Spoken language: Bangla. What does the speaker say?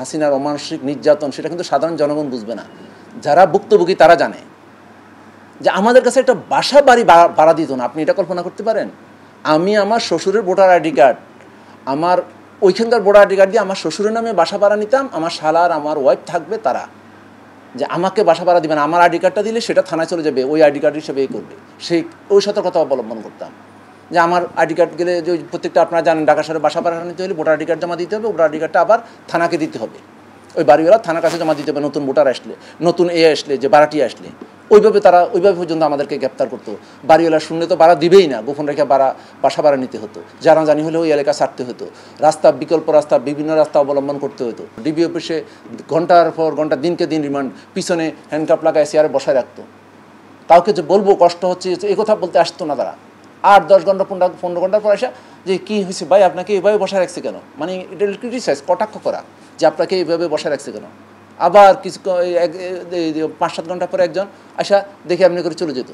হাসিনার অমানসিক নির্যাতন সেটা কিন্তু সাধারণ জনগণ বুঝবে না। যারা ভুক্তভোগী তারা জানে যে আমাদের কাছে একটা বাসা বাড়ি ভাড়া দিত না। আপনি এটা কল্পনা করতে পারেন? আমি আমার শ্বশুরের ভোটার আইডি কার্ড, আমার ওইখানকার ভোটার আইডি কার্ড দিয়ে আমার শ্বশুরের নামে বাসা ভাড়া নিতাম। আমার শালার আমার ওয়াইফ থাকবে, তারা যে আমাকে বাসা ভাড়া দিবেন, আমার আইডি কার্ডটা দিলে সেটা থানায় চলে যাবে, ওই আইডি কার্ড হিসেবে করবে, ওই সতর্কতা অবলম্বন করতাম। যে আমার আইডি কার্ড গেলে যে প্রত্যেকটা আপনারা জানেন ঢাকা শহরে বাসা ভাড়া নিতে হলে ভোটার আইডি কার্ড জমা দিতে হবে, ভোটার আইডি কার্ডটা আবার থানাকে দিতে হবে, ওই বাড়িওয়ালা থানার কাছে জমা দিতে হবে। নতুন ভোটার আসলে, নতুন আসলে, যে ভাড়াটি আসলে ওইভাবে পর্যন্ত আমাদেরকে গ্রেপ্তার করতো। বাড়িওয়ালা শুনলে তো ভাড়া দিবেই না, গোপন রেখে বাসা ভাড়া নিতে হতো, জানি হলে ওই এলাকা ছাড়তে হতো, বিকল্প রাস্তা বিভিন্ন রাস্তা অবলম্বন করতে হতো। ডিবি অফিসে ঘন্টার পর ঘন্টা, দিনকে দিন রিমান্ড, পিছনে হ্যান্ডকাপ লাগায় চেয়ারে বসায় রাখতো। কাউকে যে বলবো কষ্ট হচ্ছে এই কথা বলতে আসতো না তারা। 8-10 ঘন্টা 15 ঘন্টার পর আসা যে কী হয়েছে ভাই, আপনাকে এইভাবে বসায় রাখছে কেন, মানে এটা ক্রিটিসাইজ, কটাক্ষ করা যে আপনাকে এইভাবে বসায় রাখছে কেন। আবার কিছু 5-7 ঘন্টা পরে একজন আসা দেখে আপনি করে চলে যেত।